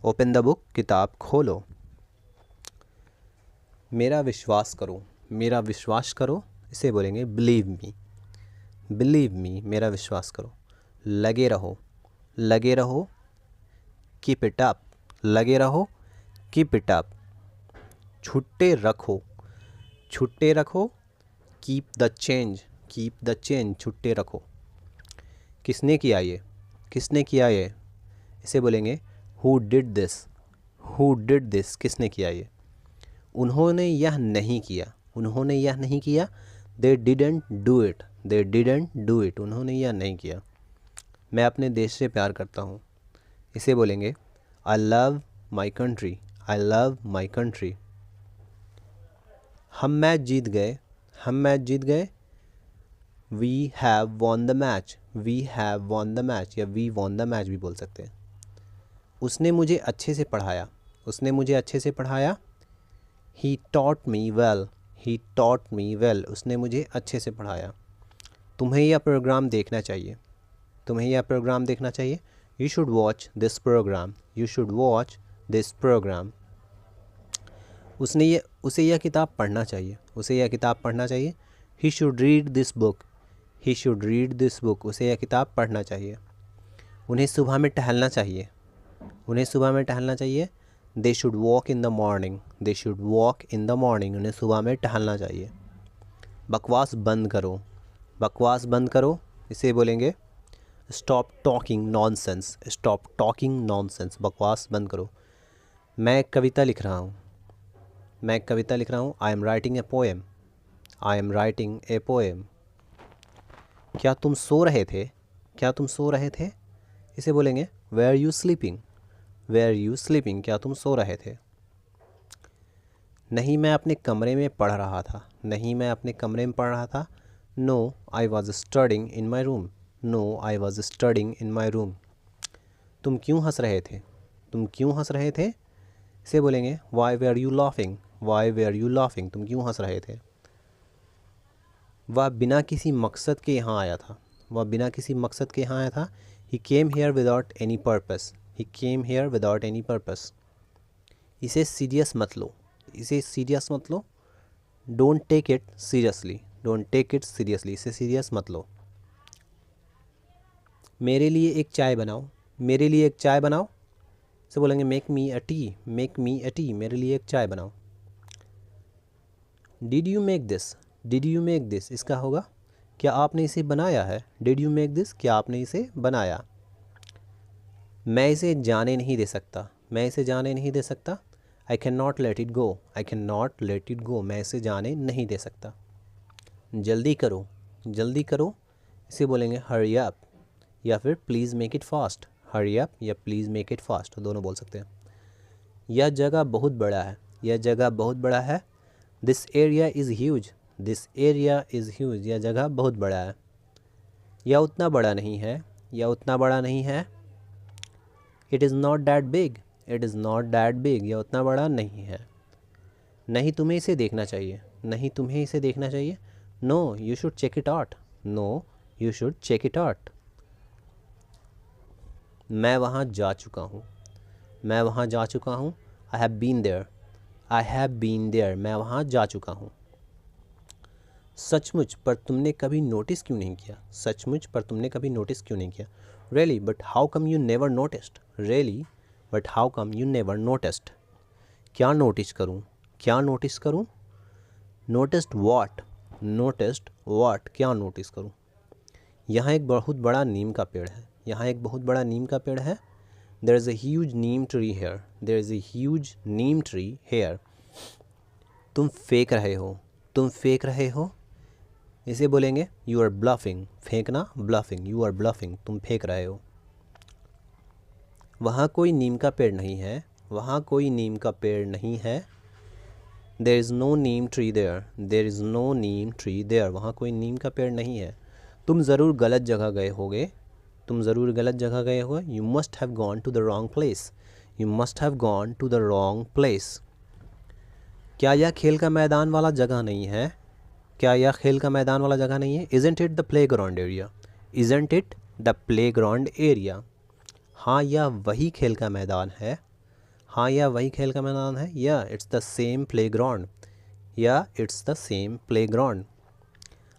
Open the book, किताब खोलो। मेरा विश्वास करो, मेरा विश्वास करो, इसे बोलेंगे बिलीव मी। बिलीव मी, मेरा विश्वास करो। लगे रहो, लगे रहो, कीप इट अप, लगे रहो, कीप इट अप। छुट्टे रखो, छुट्टे रखो, keep the change, keep the change, छुट्टे रखो। किसने किया ये, किसने किया ये, इसे बोलेंगे who did this, who did this, किसने किया ये। उन्होंने यह नहीं किया, उन्होंने यह नहीं किया, they didn't do it, they didn't do it, उन्होंने यह नहीं किया। मैं अपने देश से प्यार करता हूँ, इसे बोलेंगे I love my country, I love my country. हम मैच जीत गए, हम मैच जीत गए, we have won the match, we have won the match, या वी वॉन द मैच भी बोल सकते हैं। उसने मुझे अच्छे से पढ़ाया, उसने मुझे अच्छे से पढ़ाया, he taught me well, he taught me well, उसने मुझे अच्छे से पढ़ाया। तुम्हें यह प्रोग्राम देखना चाहिए, तुम्हें यह प्रोग्राम देखना चाहिए, you should watch this programme, you should watch this programme. उसे यह किताब पढ़ना चाहिए, उसे यह किताब पढ़ना चाहिए, he should read this book, he should read this book, उसे यह किताब पढ़ना चाहिए। उन्हें सुबह में टहलना चाहिए, उन्हें सुबह में टहलना चाहिए, they should walk in the morning, they should walk in the morning, उन्हें सुबह में टहलना चाहिए। बकवास बंद करो, बकवास बंद करो, इसे बोलेंगे stop talking nonsense, stop talking nonsense, बकवास बंद करो। मैं एक कविता लिख रहा हूँ, मैं एक कविता लिख रहा हूँ, I am writing a poem, I am writing a poem. क्या तुम सो रहे थे, क्या तुम सो रहे थे, इसे बोलेंगे were you sleeping, were you sleeping, क्या तुम सो रहे थे। नहीं मैं अपने कमरे में पढ़ रहा था, नहीं मैं अपने कमरे में पढ़ रहा था, no I was studying in my room, no I was studying in my room. तुम क्यों हंस रहे थे, तुम क्यों हंस रहे थे, इसे बोलेंगे why were you laughing, why were you laughing, तुम क्यों हंस रहे थे। वह बिना किसी मकसद के यहाँ आया था, वह बिना किसी मकसद के यहाँ आया था, he came here without any purpose, he came here without any purpose. इसे सीरियस मत लो, इसे सीरियस मत लो, don't take it seriously, don't take it seriously, इसे सीरियस मत लो। मेरे लिए एक चाय बनाओ, मेरे लिए एक चाय बनाओ, इसे बोलेंगे मेक मी अ टी, मेक मी अ टी, मेरे लिए एक चाय बनाओ। Did you make this, did you make this, इसका होगा क्या आपने इसे बनाया है, डिड यू मेक दिस, क्या आपने इसे बनाया। मैं इसे जाने नहीं दे सकता, मैं इसे जाने नहीं दे सकता, I can not let it go, I can not let it go, मैं इसे जाने नहीं दे सकता। जल्दी करो, जल्दी करो, इसे बोलेंगे हरी अप, या फिर please make it fast, hurry up या प्लीज़ मेक इट फास्ट, दोनों बोल सकते हैं। यह जगह बहुत बड़ा है, यह जगह बहुत बड़ा है, this area is huge, this area is huge, यह जगह बहुत बड़ा है। यह उतना बड़ा नहीं है, यह उतना बड़ा नहीं है, it is not that big, it is not that big, यह उतना बड़ा नहीं है। नहीं तुम्हें इसे देखना चाहिए, नहीं तुम्हें इसे देखना चाहिए, no you should check it out, no you should check it out. मैं वहाँ जा चुका हूँ, मैं वहाँ जा चुका हूँ, I have been there, I have been there, मैं वहाँ जा चुका हूँ। सचमुच पर तुमने कभी नोटिस क्यों नहीं किया, सचमुच पर तुमने कभी नोटिस क्यों नहीं किया, really but how come you never noticed, really but how come you never noticed. क्या नोटिस करूँ, क्या नोटिस करूँ, नोटिस्ड व्हाट, नोटिस्ड व्हाट, क्या नोटिस करूँ। यहाँ एक बहुत बड़ा नीम का पेड़ है, यहाँ एक बहुत बड़ा नीम का पेड़ है, there is a huge neem tree here, there is a huge neem tree here. तुम फेंक रहे हो, तुम फेंक रहे हो, इसे बोलेंगे यू आर ब्लफिंग, फेंकना ब्लफिंग, यू आर ब्लफिंग, तुम फेंक रहे हो। वहाँ कोई नीम का पेड़ नहीं है, वहाँ कोई नीम का पेड़ नहीं है, there is no neem tree there, there is no neem tree there, वहाँ कोई नीम का पेड़ नहीं है। तुम ज़रूर गलत जगह गए होगे, तुम ज़रूर गलत जगह गए हो, you must have gone to the wrong place, you must have gone to the wrong place. क्या यह खेल का मैदान वाला जगह नहीं है, क्या यह खेल का मैदान वाला जगह नहीं है, isn't it the play ground area, isn't it the play ground area. हाँ यह वही खेल का मैदान है, हाँ, या वही खेल का मैदान है, या इट्स द सेम प्लेग्राउंड, या इट्स द सेम प्लेग्राउंड।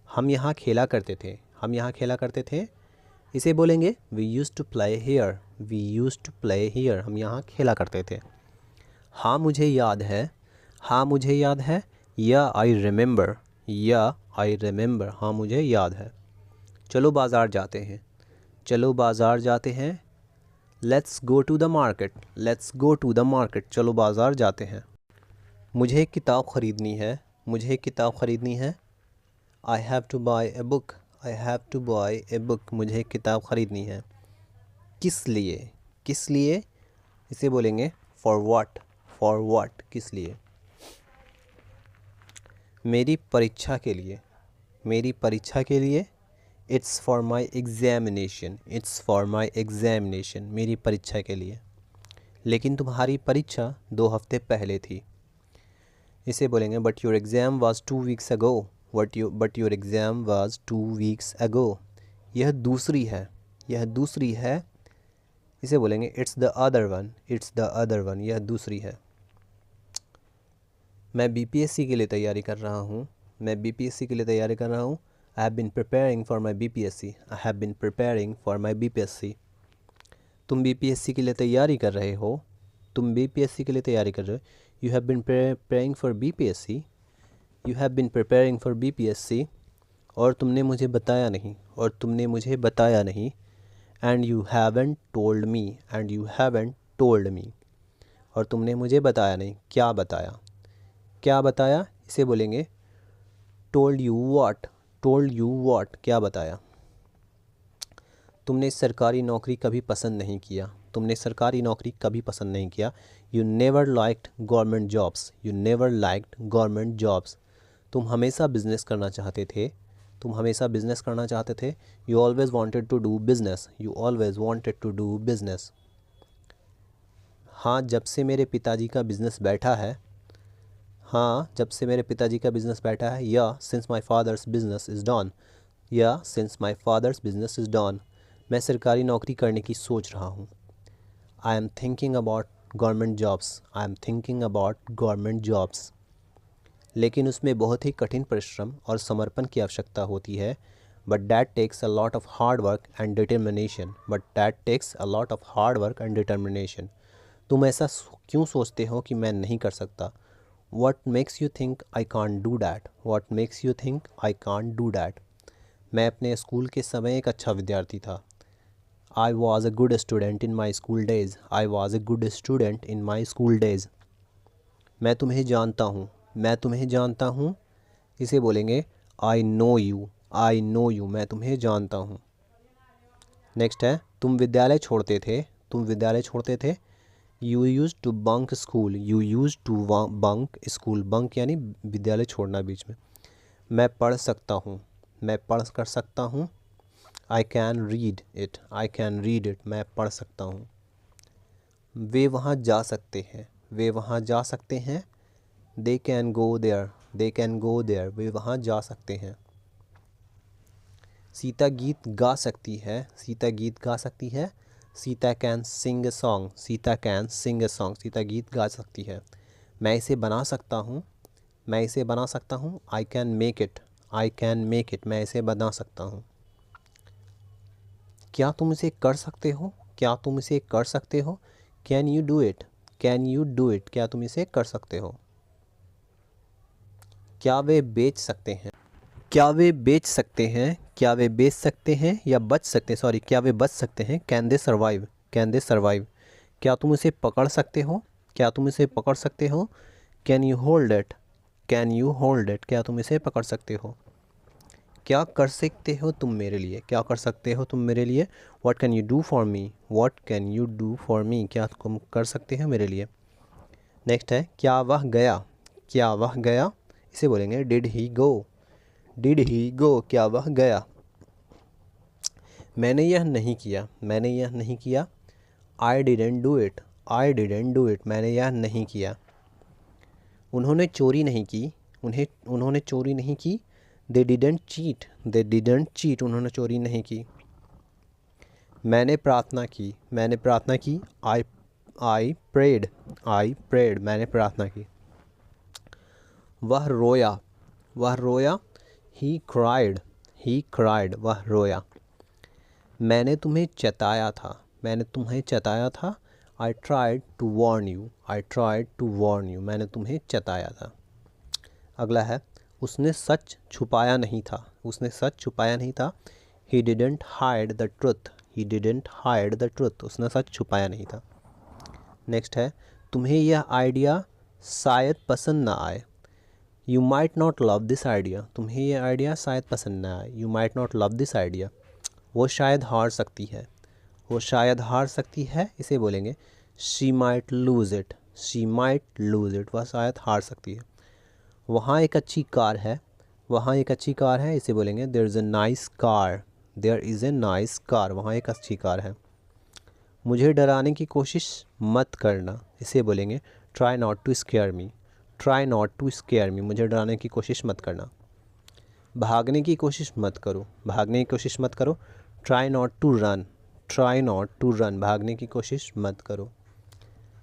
हम यहाँ खेला करते थे, हम यहाँ खेला करते थे, इसे बोलेंगे we use to play here, we use to play here, हम यहाँ खेला करते थे। हाँ मुझे याद है, हाँ मुझे याद है, या आई रिमेंबर, या आई रिमेंबर, हाँ मुझे याद है। चलो बाज़ार जाते हैं, चलो बाज़ार जाते हैं। Let's go to the market, let's go to the market, चलो बाज़ार जाते हैं। मुझे एक किताब ख़रीदनी है, मुझे एक किताब ख़रीदनी है। I have two by a book, I have two by a book, मुझे एक किताब ख़रीदनी है। किस लिए, किस लिए, इसे बोलेंगे फॉर व्हाट, फॉर व्हाट, किस लिए। मेरी परीक्षा के लिए, मेरी परीक्षा के लिए। It's for my examination, it's for my examination, मेरी परीक्षा के लिए। लेकिन तुम्हारी परीक्षा 2 हफ्ते पहले थी, इसे बोलेंगे but your exam was 2 weeks ago, but your exam was 2 weeks ago. यह दूसरी है, यह दूसरी है, इसे बोलेंगे it's the other one, it's the other one, यह दूसरी है। मैं बीपीएससी के लिए तैयारी कर रहा हूँ, मैं बीपीएससी के लिए तैयारी कर रहा हूँ। I have been preparing for my BPSC, I have been preparing for my BPSC. तुम बीपीएससी के लिए तैयारी कर रहे हो, तुम बीपीएससी के लिए तैयारी कर रहे हो। You have been preparing for BPSC, you have been preparing for BPSC. और तुमने मुझे बताया नहीं, और तुमने मुझे बताया नहीं। And you haven't told me, and you haven't told me, और तुमने मुझे बताया नहीं। क्या बताया, क्या बताया, इसे बोलेंगे told you what, told you what, क्या बताया। तुमने सरकारी नौकरी कभी पसंद नहीं किया, तुमने सरकारी नौकरी कभी पसंद नहीं किया। You never liked government jobs, you never liked government jobs. तुम हमेशा बिजनेस करना चाहते थे, तुम हमेशा बिजनेस करना चाहते थे। You always wanted to do business, you always wanted to do business. हाँ जब से मेरे पिताजी का बिज़नेस बैठा है, हाँ जब से मेरे पिताजी का बिज़नेस बैठा है। या since my father's business is down, या since my father's business is down, मैं सरकारी नौकरी करने की सोच रहा हूँ। I am thinking about government jobs, I am thinking about government jobs. लेकिन उसमें बहुत ही कठिन परिश्रम और समर्पण की आवश्यकता होती है। But that takes a lot of hard work and determination, but that takes a lot of hard work and determination. तुम ऐसा क्यों सोचते हो कि मैं नहीं कर सकता। What makes you think I can't do that? What makes you think I can't do that? मैं अपने स्कूल के समय एक अच्छा विद्यार्थी था। I was a good student in my school days. I was a good student in my school days. मैं तुम्हें जानता हूँ, मैं तुम्हें जानता हूँ, इसे बोलेंगे I know you, I know you, मैं तुम्हें जानता हूँ। नेक्स्ट है तुम विद्यालय छोड़ते थे, तुम विद्यालय छोड़ते थे। You use to bunk school, you use to bunk school, bunk यानी विद्यालय छोड़ना बीच में। मैं पढ़ सकता हूँ, मैं पढ़ कर सकता हूँ। I can read it, I can read it, मैं पढ़ सकता हूँ। वे वहाँ जा सकते हैं, वे वहाँ जा सकते हैं। They can go there, they can go there, वे वहाँ जा सकते हैं। सीता गीत गा सकती है, सीता गीत गा सकती है। Sita can sing a song, Sita can sing a song, Sita गीत गा सकती है। मैं इसे बना सकता हूँ, मैं इसे बना सकता हूँ। I can make it, I can make it, मैं इसे बना सकता हूँ। क्या तुम इसे कर सकते हो, क्या तुम इसे कर सकते हो। Can you do it, can you do it, क्या तुम इसे कर सकते हो। क्या वे बेच सकते हैं, क्या वे बेच सकते हैं, क्या वे बेच सकते हैं या बच सकते हैं, सॉरी क्या वे बच सकते हैं। Can they survive, can they survive, क्या तुम इसे पकड़ सकते हो, क्या तुम इसे पकड़ सकते हो। Can you hold it, can you hold it, क्या तुम इसे पकड़ सकते हो। क्या कर सकते हो तुम मेरे लिए, क्या कर सकते हो तुम मेरे लिए। What can you do for me, what can you do for me, क्या तुम कर सकते हो मेरे लिए। नेक्स्ट है क्या वह गया, क्या वह गया, इसे बोलेंगे did he go, did he गो, क्या वह गया। मैंने यह नहीं किया, मैंने यह नहीं किया। I didn't do it, I didn't do it, मैंने यह नहीं किया। उन्होंने चोरी नहीं की, उन्होंने चोरी नहीं की। They didn't cheat, they didn't cheat, उन्होंने चोरी नहीं की। मैंने प्रार्थना की, मैंने प्रार्थना की। आई प्रेड मैंने प्रार्थना की। वह रोया ही क्राइड वह रोया। मैंने तुम्हें चेताया था I tried to warn you मैंने तुम्हें चेताया था। अगला है उसने सच छुपाया नहीं था he didn't hide the truth उसने सच छुपाया नहीं था। नेक्स्ट है तुम्हें यह आइडिया शायद पसंद ना आए, you might not love this idea. तुम्हें यह आइडिया शायद पसंद ना आए, you might not love this idea. वो शायद हार सकती है, इसे बोलेंगे शी माइट लूज़ इट वह शायद हार सकती है। वहाँ एक अच्छी कार है, इसे बोलेंगे there is a nice car वहाँ एक अच्छी कार है। मुझे डराने की कोशिश मत करना, इसे बोलेंगे try not to scare me मुझे डराने की कोशिश मत करना। भागने की कोशिश मत करो ट्राई नॉट टू रन भागने की कोशिश मत करो।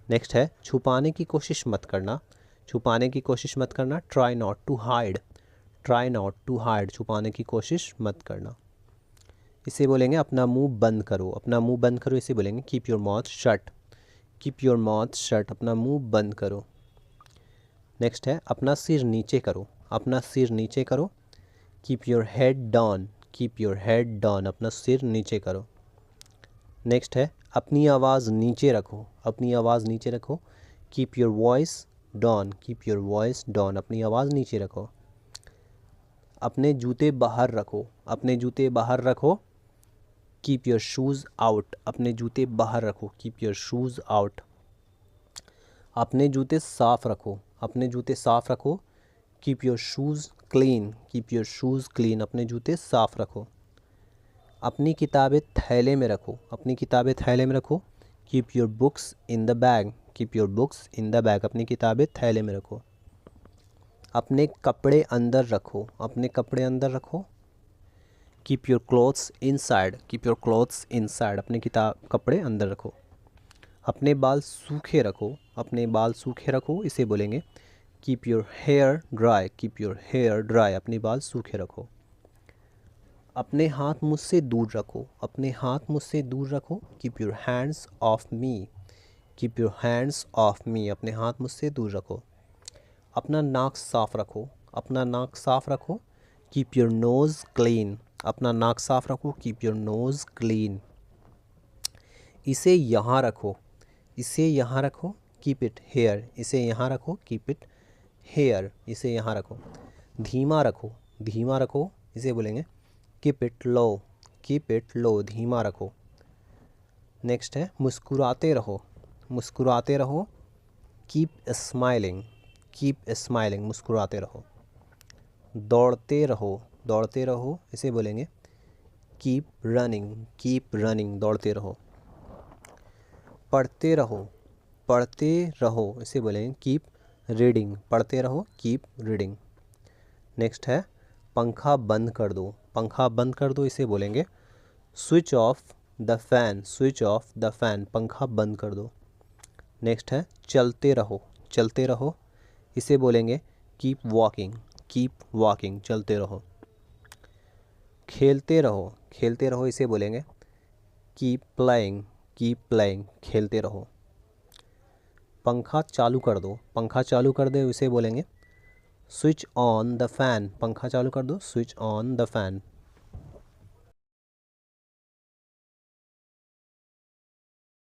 नेक्स्ट है छुपाने की कोशिश मत करना ट्राई नॉट टू हाइड छुपाने की कोशिश मत करना। इसे बोलेंगे अपना मुंह बंद करो इसे बोलेंगे कीप योर माउथ शट अपना मुंह बंद करो। नेक्स्ट है अपना सिर नीचे करो कीप योर हेड डाउन अपना सिर नीचे करो। नेक्स्ट है अपनी आवाज़ नीचे रखो कीप योर वॉइस डाउन अपनी आवाज़ नीचे रखो। अपने जूते बाहर रखो कीप योर शूज़ आउट अपने जूते बाहर रखो कीप योर शूज़ आउट। अपने जूते साफ़ रखो कीप योर शूज़ क्लीन अपने जूते साफ़ रखो। अपनी किताबें थैले में रखो keep your books in the bag अपनी किताबें थैले में रखो। अपने कपड़े अंदर रखो कीप योर क्लोथ्स इनसाइड अपने कपड़े अंदर रखो। अपने बाल सूखे रखो इसे बोलेंगे कीप योर हेयर ड्राई अपने बाल सूखे रखो। अपने हाथ मुझसे दूर रखो keep your hands of me अपने हाथ मुझसे दूर रखो। अपना नाक साफ़ रखो कीप योर नोज़ क्लीन अपना नाक साफ़ रखो कीप योर नोज़ क्लीन। इसे यहाँ रखो कीप इट हेयर इसे यहाँ रखो। धीमा रखो इसे बोलेंगे कीप इट लो धीमा रखो। नेक्स्ट है मुस्कुराते रहो कीप स्माइलिंग मुस्कुराते रहो। दौड़ते रहो इसे बोलेंगे कीप रनिंग दौड़ते रहो। पढ़ते रहो इसे बोलेंगे कीप रीडिंग नेक्स्ट है पंखा बंद कर दो इसे बोलेंगे स्विच ऑफ द फैन पंखा बंद कर दो। नेक्स्ट है चलते रहो इसे बोलेंगे कीप वॉकिंग चलते रहो। खेलते रहो इसे बोलेंगे कीप प्लेइंग खेलते रहो। पंखा चालू कर दो इसे बोलेंगे स्विच ऑन द फैन पंखा चालू कर दो स्विच ऑन द फैन।